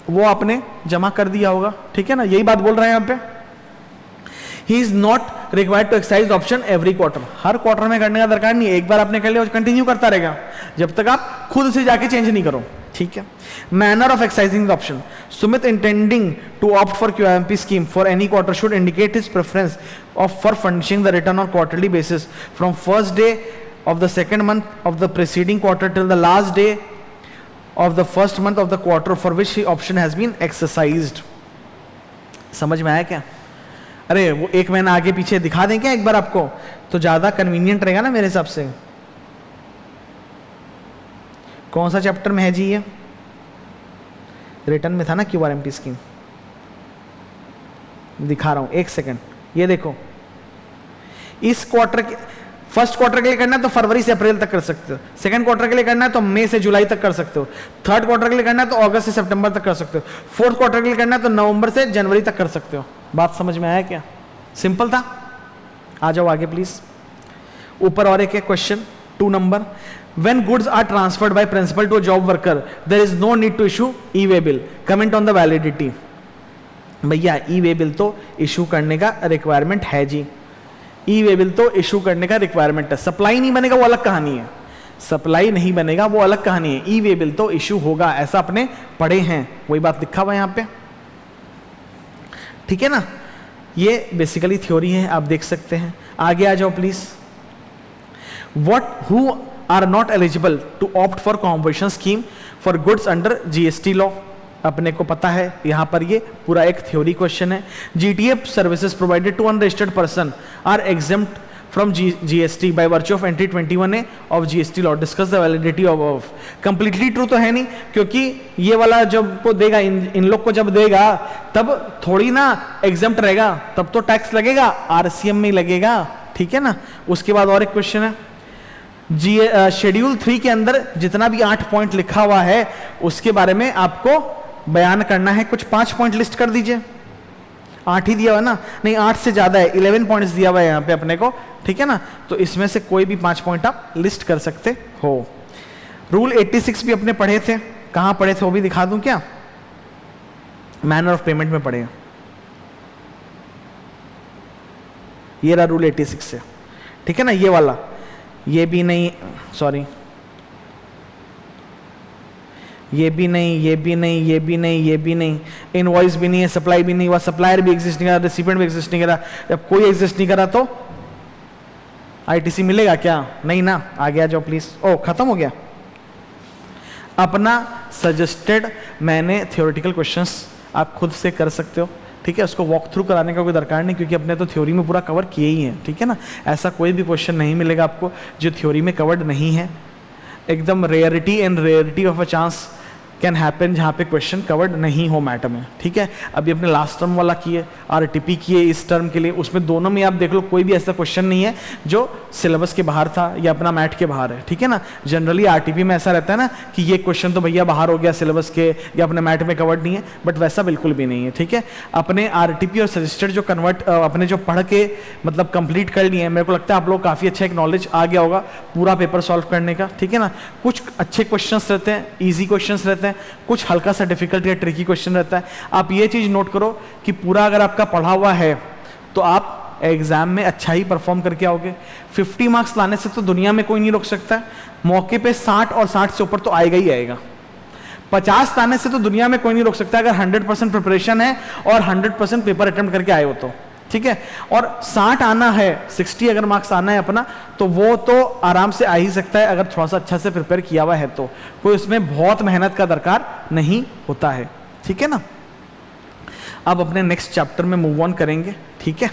वो आपने जमा कर दिया होगा। ठीक है ना, यही बात बोल रहे हैं यहाँ पे। He is not required to exercise the option every quarter। Her quarter में करने का दरकार नहीं है, एक बार आपने कर लिया कंटिन्यू करता रहेगा जब तक आप खुद से जाके चेंज नहीं करो। ठीक है। Manner of exercising the option, Sumit intending to opt for QRMP scheme for any quarter should indicate his preference of for furnishing the return on quarterly basis from first day of the second month of the preceding quarter till the last day of the first month of the quarter for which option has been exercised. समझ में आया क्या? अरे वो 1 महीना आगे पीछे दिखा दें क्या एक बार आपको, तो ज्यादा कन्वीनियंट रहेगा ना मेरे हिसाब से। कौन सा चैप्टर में है जी ये? रिटर्न में था ना QRMP स्कीम, दिखा रहा हूं 1 सेकंड। ये देखो, इस क्वार्टर के फर्स्ट क्वार्टर के लिए करना है तो फरवरी से अप्रैल तक कर सकते हो, सेकंड क्वार्टर के लिए करना है तो मई से जुलाई तक कर सकते हो, थर्ड क्वार्टर के लिए करना है तो अगस्त से सितंबर तक कर सकते हो, फोर्थ क्वार्टर के लिए करना है तो नवंबर से जनवरी तक कर सकते हो। बात समझ में आया क्या? सिंपल था। आ जाओ आगे प्लीज। ऊपर और एक question 2 number, when goods are transferred by principal to a job worker there is no need to issue e-way bill, comment on the validity। भैया ई-वे बिल तो इशू करने का रिक्वायरमेंट है जी, ई वे बिल तो issue करने का requirement है, supply नहीं बनेगा वो अलग कहानी है, सप्लाई नहीं बनेगा वो अलग कहानी है, ई वे बिल तो इशू होगा, ऐसा अपने पढ़े हैं, वही बात लिखा हुआ है यहाँ पे, ठीक है ना। ये बेसिकली थ्योरी है, आप देख सकते हैं। आगे आ जाओ please. What who are not eligible to opt for composition scheme for goods under GST law, अपने को पता है यहां पर ये पूरा एक थ्योरी क्वेश्चन है। GTF services provided to unregistered person are exempt from GST by virtue of entry 21A of GST law, discuss the validity of. Completely true तो है नहीं, क्योंकि ये वाला जब को देगा इन लोग को जब देगा तब थोड़ी ना एग्जेम्प्ट रहेगा, तब तो टैक्स लगेगा, आरसीएम में लगेगा, ठीक है ना। उसके बाद और एक क्वेश्चन है, शेड्यूल 3 के अंदर जितना भी 8 पॉइंट लिखा हुआ है उसके बारे में आपको बयान करना है, कुछ 5 पॉइंट लिस्ट कर दीजिए। 8 ही दिया हुआ ना, नहीं 8 से ज्यादा है, 11 पॉइंट्स दिया हुआ है यहाँ पे अपने को, ठीक है ना। तो इसमें से कोई भी 5 पॉइंट आप लिस्ट कर सकते हो। रूल 86 भी अपने पढ़े थे, कहां पढ़े थे वो भी दिखा दूं क्या, मैनर ऑफ पेमेंट में पढ़े, ये रहा रूल 86 से, ठीक है ना। ये वाला, ये भी नहीं, सॉरी ये भी नहीं, ये भी नहीं, ये भी नहीं, ये भी नहीं, इनवॉइस भी नहीं है, सप्लाई भी नहीं हुआ, सप्लायर भी एग्जिस्ट नहीं करा, रिसिपिएंट भी एग्जिस्ट नहीं करा। जब कोई एग्जिस्ट नहीं करा तो आईटीसी मिलेगा क्या, नहीं ना। आगे आ जाओ प्लीज। ओ खत्म हो गया अपना सजेस्टेड, मैंने थ्योरेटिकल क्वेश्चंस आप खुद से कर सकते हो, ठीक है। उसको वॉक थ्रू कराने का कोई दरकार नहीं, क्योंकि अपने तो थ्योरी में पूरा कवर किए ही है, ठीक है ना। ऐसा कोई भी क्वेश्चन नहीं मिलेगा आपको जो थ्योरी में कवर्ड नहीं है, एकदम rarity and rarity of a chance can happen जहाँ पे क्वेश्चन कवर्ड नहीं हो मैटर में, ठीक है। अभी अपने लास्ट टर्म वाला किए, आरटीपी किए इस टर्म के लिए, उसमें दोनों में आप देख लो कोई भी ऐसा क्वेश्चन नहीं है जो सिलेबस के बाहर था या अपना मैट के बाहर है, ठीक है ना। जनरली आरटीपी में ऐसा रहता है ना कि ये क्वेश्चन तो भैया बाहर हो गया सिलेबस के या अपने मैट में कवर्ड नहीं है, बट वैसा बिल्कुल भी नहीं है, ठीक है। अपने आरटीपी और सजेस्टेड जो कन्वर्ट अपने जो पढ़ के मतलब कंप्लीट कर लिए हैं, मेरे को लगता है आप लोग काफ़ी अच्छा एक नॉलेज आ गया होगा पूरा पेपर सॉल्व करने का, ठीक है ना। कुछ अच्छे क्वेश्चन रहते हैं, ईजी क्वेश्चन रहते हैं, कुछ हल्का सा डिफिकल्ट या ट्रिकी क्वेश्चन रहता है। आप ये चीज नोट करो कि पूरा अगर आपका पढ़ा हुआ है तो आप एग्जाम में अच्छा ही परफॉर्म करके आओगे। 50 मार्क्स लाने से तो दुनिया में कोई नहीं रोक सकता, मौके पे 60 और 60 से ऊपर तो आएगा ही आएगा। 50 लाने से तो दुनिया में कोई नहीं रोक सकता अगर 100% प्रिपरेशन है और 100% पेपर अटेम्प्ट करके आए हो तो, ठीक है। और 60 आना है, 60 अगर मार्क्स आना है अपना, तो वो तो आराम से आ ही सकता है अगर थोड़ा सा अच्छा से प्रिपेयर किया हुआ है तो, कोई उसमें बहुत मेहनत का दरकार नहीं होता है, ठीक है ना। अब अपने नेक्स्ट चैप्टर में मूव ऑन करेंगे, ठीक है।